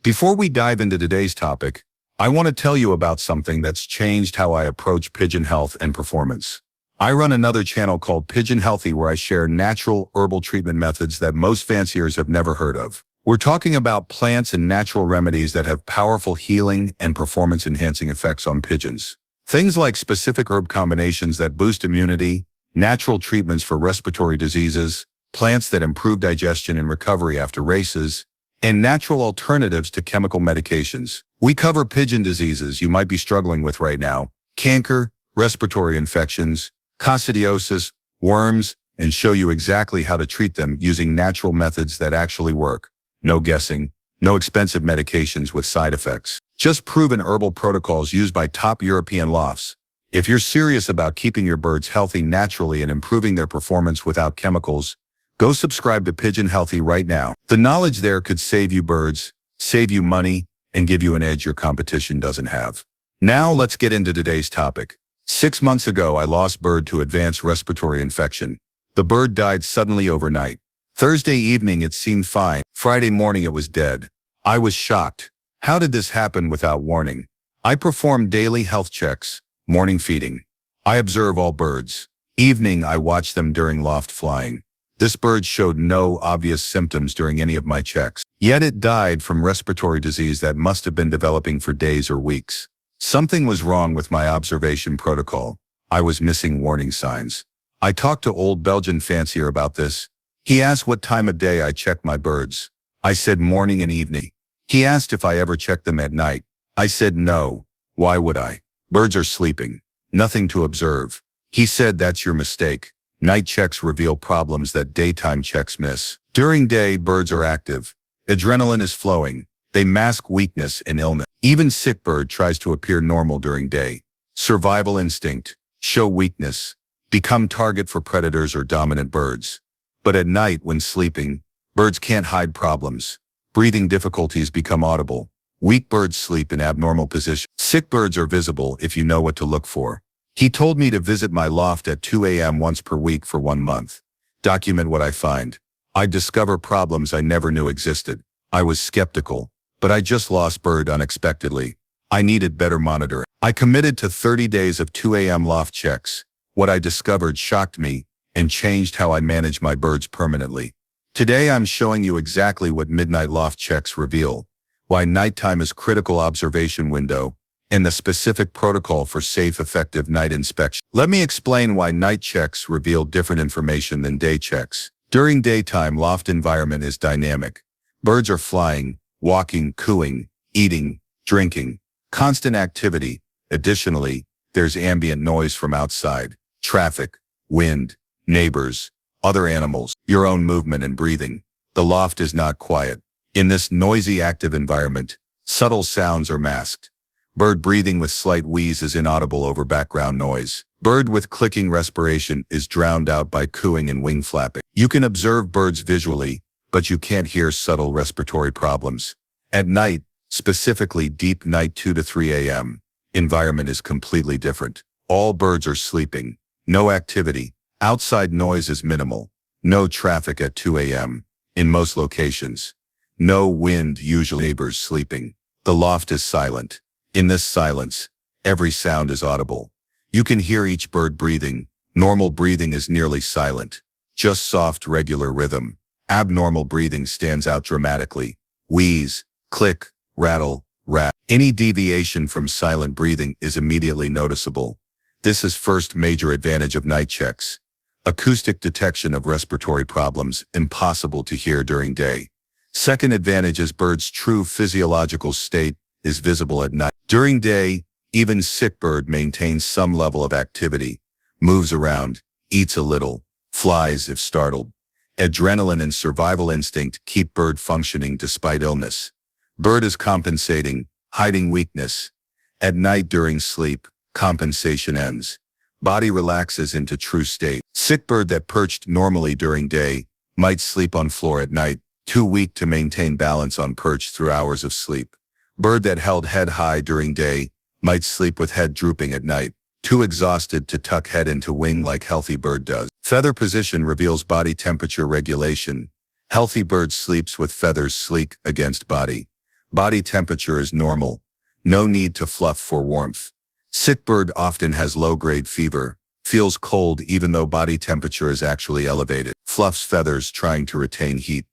Before we dive into today's topic, I want to tell you about something that's changed how I approach pigeon health and performance. I run another channel called Pigeon Healthy where I share natural herbal treatment methods that most fanciers have never heard of. We're talking about plants and natural remedies that have powerful healing and performance-enhancing effects on pigeons. Things like specific herb combinations that boost immunity, natural treatments for respiratory diseases, plants that improve digestion and recovery after races, and natural alternatives to chemical medications. We cover pigeon diseases you might be struggling with right now, canker, respiratory infections, coccidiosis, worms, and show you exactly how to treat them using natural methods that actually work. No guessing, no expensive medications with side effects. Just proven herbal protocols used by top European lofts. If you're serious about keeping your birds healthy naturally and improving their performance without chemicals, go subscribe to Pigeon Healthy right now. The knowledge there could save you birds, save you money, and give you an edge your competition doesn't have. Now let's get into today's topic. 6 months ago, I lost bird to advanced respiratory infection. The bird died suddenly overnight. Thursday evening it seemed fine. Friday morning it was dead. I was shocked. How did this happen without warning? I perform daily health checks, morning feeding. I observe all birds. Evening I watch them during loft flying. This bird showed no obvious symptoms during any of my checks. Yet it died from respiratory disease that must have been developing for days or weeks. Something was wrong with my observation protocol. I was missing warning signs. I talked to old Belgian fancier about this. He asked what time of day I checked my birds. I said morning and evening. He asked if I ever checked them at night. I said no. Why would I? Birds are sleeping. Nothing to observe. He said that's your mistake. Night checks reveal problems that daytime checks miss. During day, birds are active. Adrenaline is flowing. They mask weakness and illness. Even sick bird tries to appear normal during day. Survival instinct. Show weakness. Become target for predators or dominant birds. But at night, when sleeping, birds can't hide problems. Breathing difficulties become audible. Weak birds sleep in abnormal positions. Sick birds are visible if you know what to look for. He told me to visit my loft at 2 a.m. once per week for 1 month. Document what I find. I discover problems I never knew existed. I was skeptical, but I just lost bird unexpectedly. I needed better monitoring. I committed to 30 days of 2 a.m. loft checks. What I discovered shocked me and changed how I manage my birds permanently. Today I'm showing you exactly what midnight loft checks reveal, why nighttime is critical observation window, and the specific protocol for safe, effective night inspection. Let me explain why night checks reveal different information than day checks. During daytime, loft environment is dynamic. Birds are flying, walking, cooing, eating, drinking, constant activity. Additionally, there's ambient noise from outside, traffic, wind, neighbors, other animals, your own movement and breathing. The loft is not quiet. In this noisy, active environment, subtle sounds are masked. Bird breathing with slight wheeze is inaudible over background noise. Bird with clicking respiration is drowned out by cooing and wing flapping. You can observe birds visually, but you can't hear subtle respiratory problems. At night, specifically deep night 2 to 3 a.m., environment is completely different. All birds are sleeping. No activity. Outside noise is minimal. No traffic at 2 a.m. in most locations. No wind, usually neighbors sleeping. The loft is silent. In this silence, every sound is audible. You can hear each bird breathing. Normal breathing is nearly silent. Just soft, regular rhythm. Abnormal breathing stands out dramatically. Wheeze, click, rattle, rat. Any deviation from silent breathing is immediately noticeable. This is first major advantage of night checks. Acoustic detection of respiratory problems, impossible to hear during day. Second advantage is bird's true physiological state is visible at night. During day, even sick bird maintains some level of activity, moves around, eats a little, flies if startled. Adrenaline and survival instinct keep bird functioning despite illness. Bird is compensating, hiding weakness. At night during sleep, compensation ends. Body relaxes into true state. Sick bird that perched normally during day might sleep on floor at night, too weak to maintain balance on perch through hours of sleep. Bird that held head high during day might sleep with head drooping at night, too exhausted to tuck head into wing like healthy bird does. Feather position reveals body temperature regulation. Healthy bird sleeps with feathers sleek against body. Body temperature is normal. No need to fluff for warmth. Sick bird often has low-grade fever, feels cold even though body temperature is actually elevated. Fluffs feathers trying to retain heat.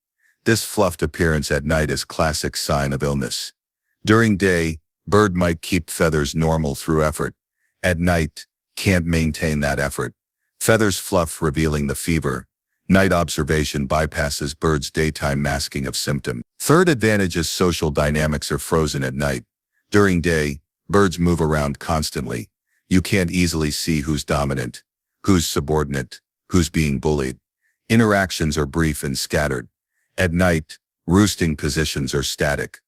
This fluffed appearance at night is classic sign of illness. During day, bird might keep feathers normal through effort. At night, can't maintain that effort. Feathers fluff revealing the fever. Night observation bypasses bird's daytime masking of symptom. Third advantage is social dynamics are frozen at night. During day, birds move around constantly. You can't easily see who's dominant, who's subordinate, who's being bullied. Interactions are brief and scattered. At night, roosting positions are static.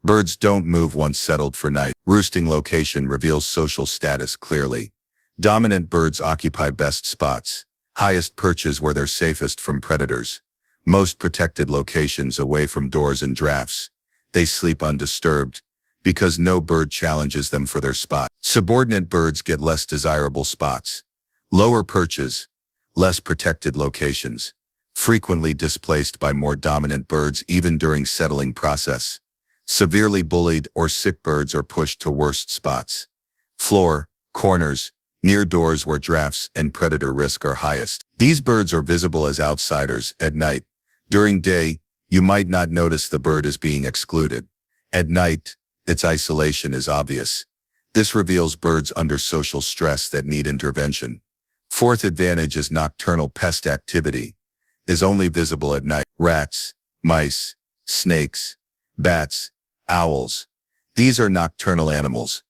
Birds don't move once settled for night. Roosting location reveals social status clearly. Dominant birds occupy best spots, highest perches where they're safest from predators. Most protected locations away from doors and drafts. They sleep undisturbed, because no bird challenges them for their spot. Subordinate birds get less desirable spots. Lower perches, less protected locations, frequently displaced by more dominant birds even during settling process. Severely bullied or sick birds are pushed to worst spots. Floor, corners, near doors where drafts and predator risk are highest. These birds are visible as outsiders at night. During day, you might not notice the bird is being excluded. At night, its isolation is obvious. This reveals birds under social stress that need intervention. Fourth advantage is nocturnal pest activity. Is only visible at night. Rats, mice, snakes, bats, owls. These are nocturnal animals.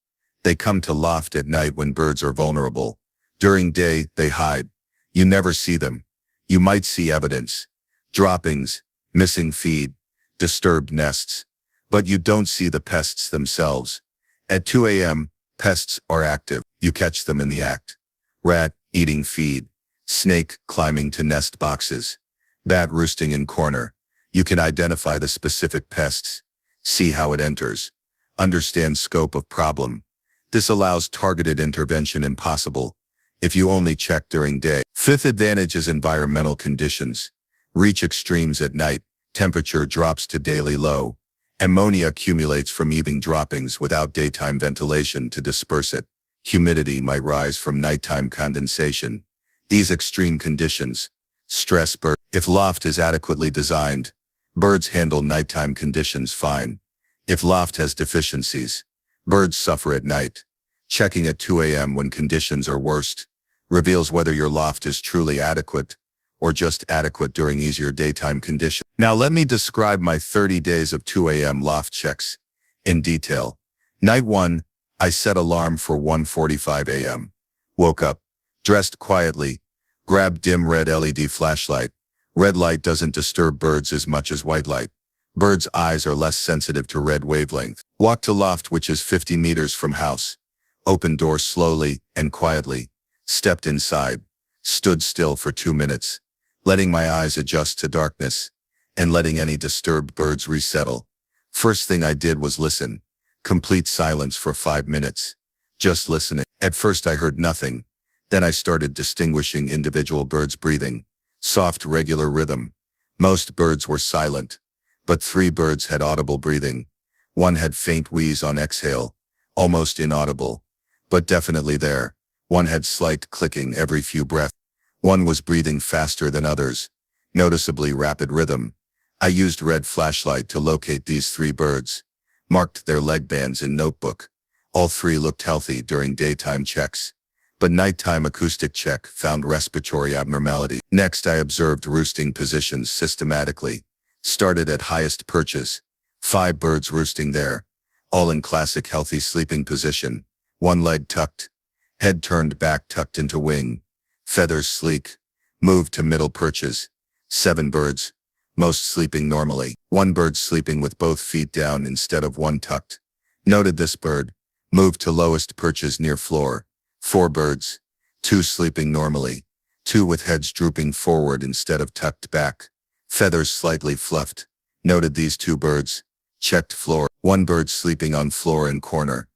They come to loft at night when birds are vulnerable. During day, they hide. You never see them. You might see evidence. Droppings, missing feed, disturbed nests. But you don't see the pests themselves. At 2 a.m., pests are active. You catch them in the act. Rat, eating feed. Snake, climbing to nest boxes. Bat roosting in corner. You can identify the specific pests. See how it enters. Understand scope of problem. This allows targeted intervention impossible if you only check during day. Fifth advantage is environmental conditions. Reach extremes at night. Temperature drops to daily low. Ammonia accumulates from evening droppings without daytime ventilation to disperse it. Humidity might rise from nighttime condensation. These extreme conditions stress birds. If loft is adequately designed, birds handle nighttime conditions fine. If loft has deficiencies, birds suffer at night. Checking at 2 a.m. when conditions are worst reveals whether your loft is truly adequate or just adequate during easier daytime conditions. Now let me describe my 30 days of 2 a.m. loft checks in detail. Night 1, I set alarm for 1:45 a.m. Woke up, dressed quietly, grabbed dim red LED flashlight. Red light doesn't disturb birds as much as white light. Birds' eyes are less sensitive to red wavelength. Walked to loft, which is 50 meters from house. Opened door slowly and quietly. Stepped inside. Stood still for 2 minutes, letting my eyes adjust to darkness and letting any disturbed birds resettle. First thing I did was listen. Complete silence for 5 minutes. Just listening. At first I heard nothing. Then I started distinguishing individual birds breathing. Soft, regular rhythm. Most birds were silent, but 3 birds had audible breathing. One had faint wheeze on exhale, almost inaudible, but definitely there. One had slight clicking every few breaths. One was breathing faster than others, noticeably rapid rhythm. I used red flashlight to locate these 3 birds, marked their leg bands in notebook. All 3 looked healthy during daytime checks, but nighttime acoustic check found respiratory abnormality. Next, I observed roosting positions systematically. Started at highest perches. 5 birds roosting there, all in classic healthy sleeping position. One leg tucked, head turned back tucked into wing. Feathers sleek. Moved to middle perches. 7 birds, most sleeping normally. 1 bird sleeping with both feet down instead of one tucked. Noted this bird. Moved to lowest perches near floor. 4 birds, 2 sleeping normally. 2 with heads drooping forward instead of tucked back. Feathers slightly fluffed. Noted these 2 birds. Checked floor. 1 bird sleeping on floor in corner.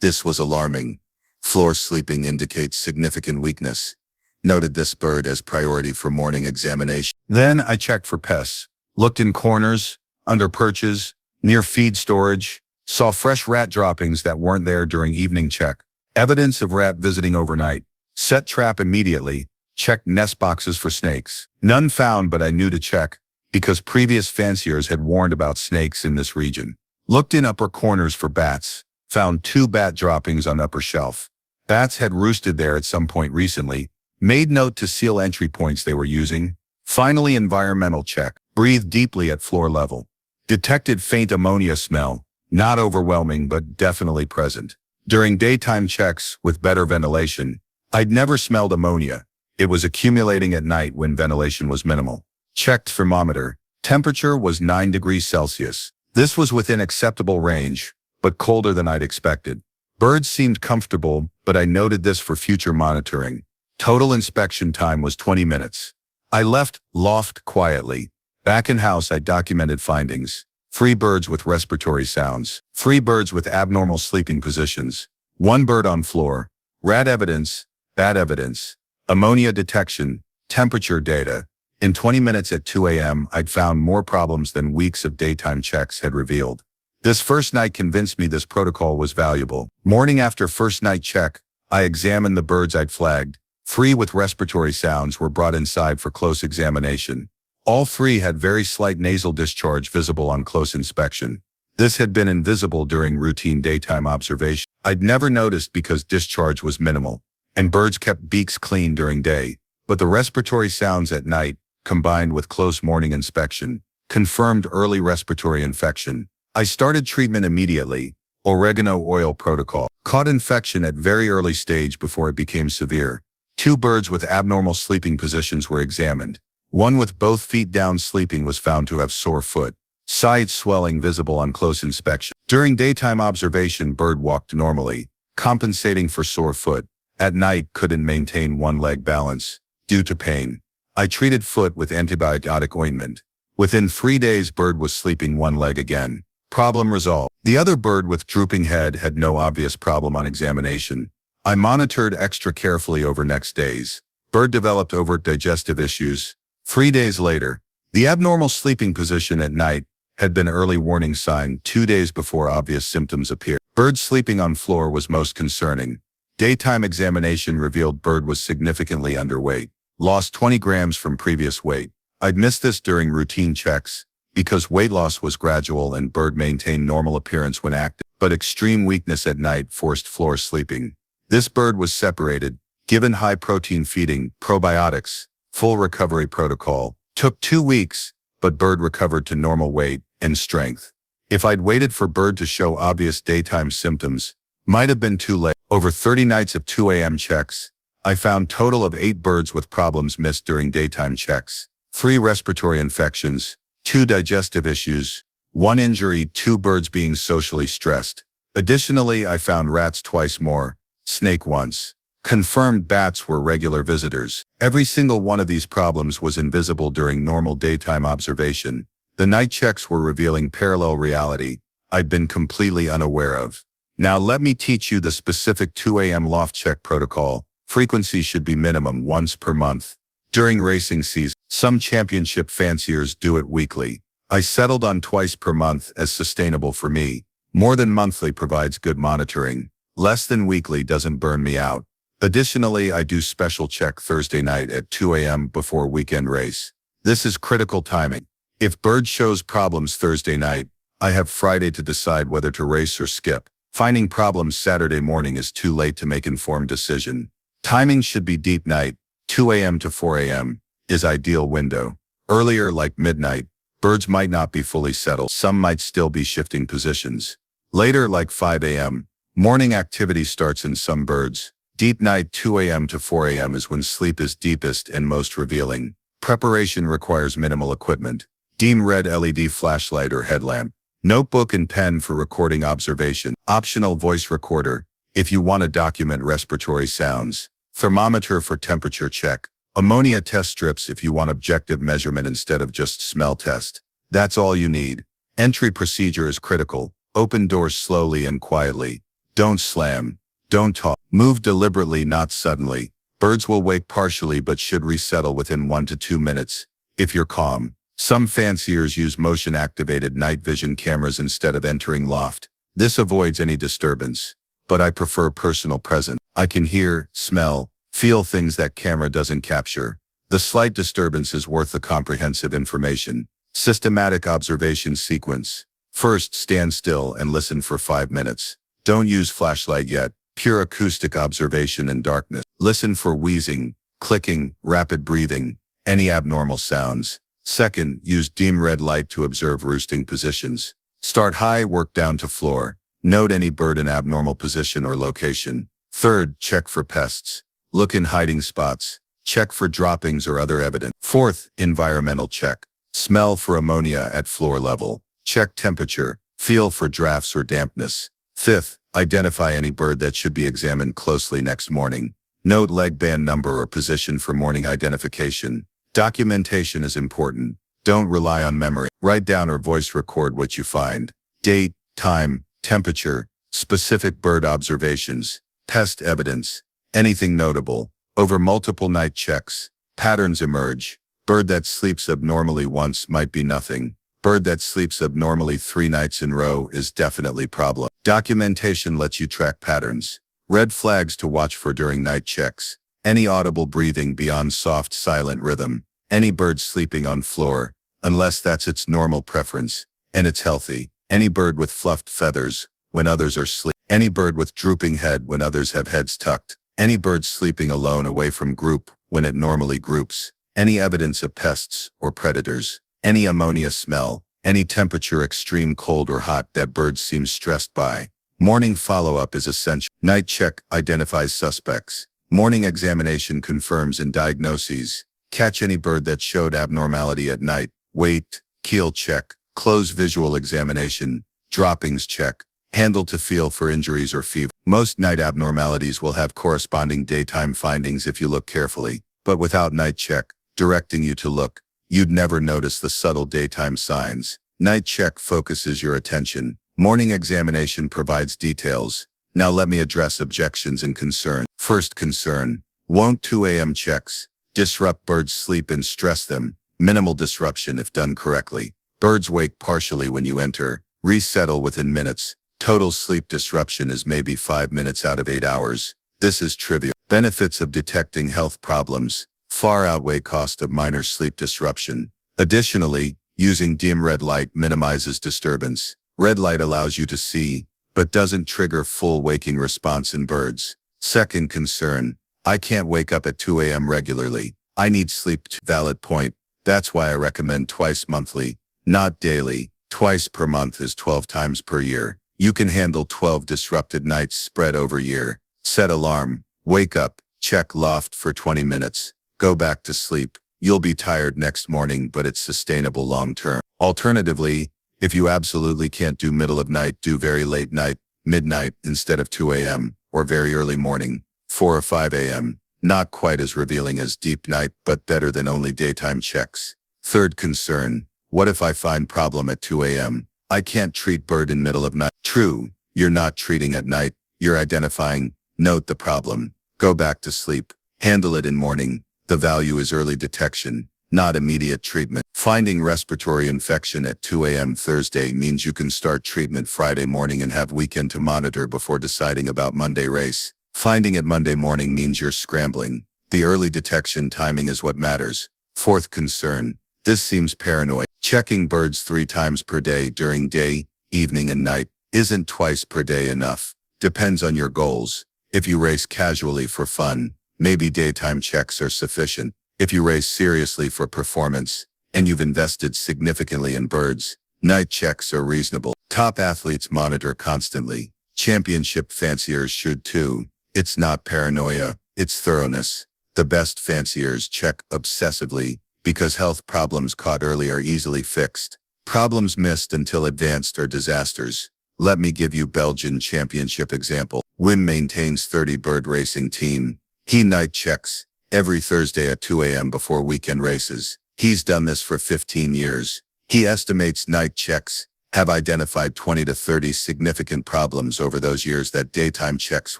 This was alarming. Floor sleeping indicates significant weakness. Noted this bird as priority for morning examination. Then I checked for pests. Looked in corners, under perches, near feed storage. Saw fresh rat droppings that weren't there during evening check. Evidence of rat visiting overnight. Set trap immediately. Checked nest boxes for snakes. None found, but I knew to check because previous fanciers had warned about snakes in this region. Looked in upper corners for bats. Found 2 bat droppings on upper shelf. Bats had roosted there at some point recently. Made note to seal entry points they were using. Finally, environmental check. Breathed deeply at floor level. Detected faint ammonia smell. Not overwhelming, but definitely present. During daytime checks with better ventilation, I'd never smelled ammonia. It was accumulating at night when ventilation was minimal. Checked thermometer. Temperature was 9 degrees Celsius. This was within acceptable range, but colder than I'd expected. Birds seemed comfortable, but I noted this for future monitoring. Total inspection time was 20 minutes. I left Loft quietly. Back in house, I documented findings. 3 birds with respiratory sounds. 3 birds with abnormal sleeping positions. 1 bird on floor. Rat evidence. Bat evidence. Ammonia detection. Temperature data. In 20 minutes at 2 a.m., I'd found more problems than weeks of daytime checks had revealed. This first night convinced me this protocol was valuable. Morning after first night check, I examined the birds I'd flagged. 3 with respiratory sounds were brought inside for close examination. All 3 had very slight nasal discharge visible on close inspection. This had been invisible during routine daytime observation. I'd never noticed because discharge was minimal, and birds kept beaks clean during day. But the respiratory sounds at night, combined with close morning inspection, confirmed early respiratory infection. I started treatment immediately. Oregano oil protocol. Caught infection at very early stage before it became severe. 2 birds with abnormal sleeping positions were examined. 1 with both feet down sleeping was found to have sore foot. Side swelling visible on close inspection. During daytime observation, bird walked normally, compensating for sore foot. At night, couldn't maintain one leg balance due to pain. I treated foot with antibiotic ointment. Within 3 days, bird was sleeping one leg again. Problem resolved. The other bird with drooping head had no obvious problem on examination. I monitored extra carefully over next days. Bird developed overt digestive issues. 3 days later, the abnormal sleeping position at night had been early warning sign 2 days before obvious symptoms appeared. Bird sleeping on floor was most concerning. Daytime examination revealed bird was significantly underweight. Lost 20 grams from previous weight. I'd missed this during routine checks because weight loss was gradual and bird maintained normal appearance when active, but extreme weakness at night forced floor sleeping. This bird was separated, given high protein feeding, probiotics, full recovery protocol. Took 2 weeks, but bird recovered to normal weight and strength. If I'd waited for bird to show obvious daytime symptoms, might have been too late. Over 30 nights of 2 a.m. checks, I found total of 8 birds with problems missed during daytime checks. 3 respiratory infections, 2 digestive issues, 1 injury, 2 birds being socially stressed. Additionally, I found rats twice more, snake once. Confirmed bats were regular visitors. Every single one of these problems was invisible during normal daytime observation. The night checks were revealing parallel reality I'd been completely unaware of. Now let me teach you the specific 2 a.m. loft check protocol. Frequency should be minimum once per month. During racing season, some championship fanciers do it weekly. I settled on twice per month as sustainable for me. More than monthly provides good monitoring. Less than weekly doesn't burn me out. Additionally, I do special check Thursday night at 2 a.m. before weekend race. This is critical timing. If bird shows problems Thursday night, I have Friday to decide whether to race or skip. Finding problems Saturday morning is too late to make informed decision. Timing should be deep night, 2 a.m. to 4 a.m. is ideal window. Earlier, like midnight, birds might not be fully settled. Some might still be shifting positions. Later, like 5 a.m., morning activity starts in some birds. Deep night 2 a.m. to 4 a.m. is when sleep is deepest and most revealing. Preparation requires minimal equipment. Dim red LED flashlight or headlamp. Notebook and pen for recording observation. Optional voice recorder if you want to document respiratory sounds. Thermometer for temperature check. Ammonia test strips if you want objective measurement instead of just smell test. That's all you need. Entry procedure is critical. Open doors slowly and quietly. Don't slam. Don't talk. Move deliberately, not suddenly. Birds will wake partially but should resettle within 1 to 2 minutes if you're calm. Some fanciers use motion-activated night vision cameras instead of entering loft. This avoids any disturbance, but I prefer personal presence. I can hear, smell, feel things that camera doesn't capture. The slight disturbance is worth the comprehensive information. Systematic observation sequence. First, stand still and listen for 5 minutes. Don't use flashlight yet. Pure acoustic observation in darkness. Listen for wheezing, clicking, rapid breathing, any abnormal sounds. Second, use dim red light to observe roosting positions. Start high, work down to floor. Note any bird in abnormal position or location. Third, check for pests. Look in hiding spots. Check for droppings or other evidence. Fourth, environmental check. Smell for ammonia at floor level. Check temperature. Feel for drafts or dampness. Fifth, identify any bird that should be examined closely next morning. Note leg band number or position for morning identification. Documentation is important. Don't rely on memory. Write down or voice record what you find. Date, time, temperature, specific bird observations, pest evidence, anything notable. Over multiple night checks, patterns emerge. Bird that sleeps abnormally once might be nothing. Bird that sleeps abnormally 3 nights in a row is definitely problem. Documentation lets you track patterns. Red flags to watch for during night checks. Any audible breathing beyond soft, silent rhythm. Any bird sleeping on floor, unless that's its normal preference, and it's healthy. Any bird with fluffed feathers, when others are asleep. Any bird with drooping head when others have heads tucked. Any bird sleeping alone away from group when it normally groups. Any evidence of pests or predators. Any ammonia smell. Any temperature extreme cold or hot that bird seems stressed by. Morning follow-up is essential. Night check identifies suspects. Morning examination confirms and diagnoses. Catch any bird that showed abnormality at night. Weight, keel check, close visual examination, droppings check. Handle to feel for injuries or fever. Most night abnormalities will have corresponding daytime findings if you look carefully, but without night check, directing you to look, you'd never notice the subtle daytime signs. Night check focuses your attention. Morning examination provides details. Now let me address objections and concerns. First concern, won't 2 a.m. checks disrupt birds' sleep and stress them? Minimal disruption if done correctly. Birds wake partially when you enter, resettle within minutes. Total sleep disruption is maybe 5 minutes out of 8 hours. This is trivial. Benefits of detecting health problems far outweigh cost of minor sleep disruption. Additionally, using dim red light minimizes disturbance. Red light allows you to see, but doesn't trigger full waking response in birds. Second concern, I can't wake up at 2 a.m. regularly. I need sleep. Valid point. That's why I recommend twice monthly, not daily. Twice per month is 12 times per year. You can handle 12 disrupted nights spread over year. Set alarm, wake up, check Loft for 20 minutes, go back to sleep. You'll be tired next morning, but it's sustainable long term. Alternatively, if you absolutely can't do middle of night, do very late night, midnight instead of 2 a.m., or very early morning, 4 or 5 a.m. Not quite as revealing as deep night, but better than only daytime checks. Third concern, what if I find problem at 2 a.m.? I can't treat bird in middle of night. True, you're not treating at night, you're identifying. Note the problem. Go back to sleep. Handle it in morning. The value is early detection, not immediate treatment. Finding respiratory infection at 2 a.m. Thursday means you can start treatment Friday morning and have weekend to monitor before deciding about Monday race. Finding it Monday morning means you're scrambling. The early detection timing is what matters. Fourth concern. This seems paranoid. Checking birds 3 times per day during day, evening and night. Isn't twice per day enough? Depends on your goals. If you race casually for fun, maybe daytime checks are sufficient. If you race seriously for performance, and you've invested significantly in birds, night checks are reasonable. Top athletes monitor constantly. Championship fanciers should too. It's not paranoia, it's thoroughness. The best fanciers check obsessively, because health problems caught early are easily fixed. Problems missed until advanced are disasters. Let me give you Belgian championship example. Wim maintains 30 bird racing team. He night checks every Thursday at 2 a.m. before weekend races. He's done this for 15 years. He estimates night checks have identified 20 to 30 significant problems over those years that daytime checks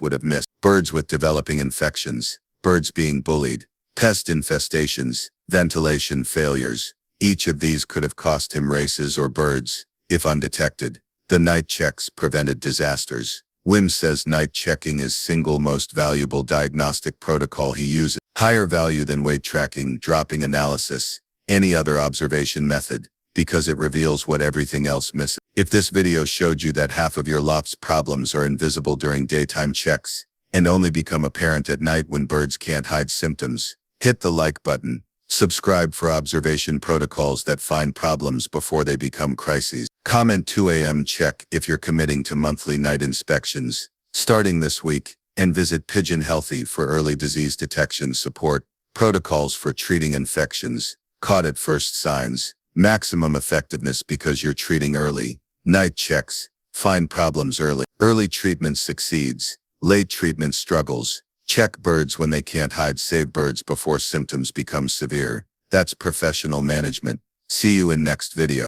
would have missed. Birds with developing infections, birds being bullied, pest infestations, ventilation failures. Each of these could have cost him races or birds, if undetected. The night checks prevented disasters. Wim says night checking is single most valuable diagnostic protocol he uses. Higher value than weight tracking, dropping analysis, any other observation method, because it reveals what everything else misses. If this video showed you that half of your Loft's problems are invisible during daytime checks and only become apparent at night when birds can't hide symptoms, hit the like button. Subscribe for observation protocols that find problems before they become crises. Comment 2 a.m. check if you're committing to monthly night inspections starting this week, and visit Pigeon Healthy for early disease detection support, protocols for treating infections, caught at first signs, maximum effectiveness because you're treating early, night checks, find problems early. Early treatment succeeds, late treatment struggles. Check birds when they can't hide, save birds before symptoms become severe. That's professional management. See you in next video.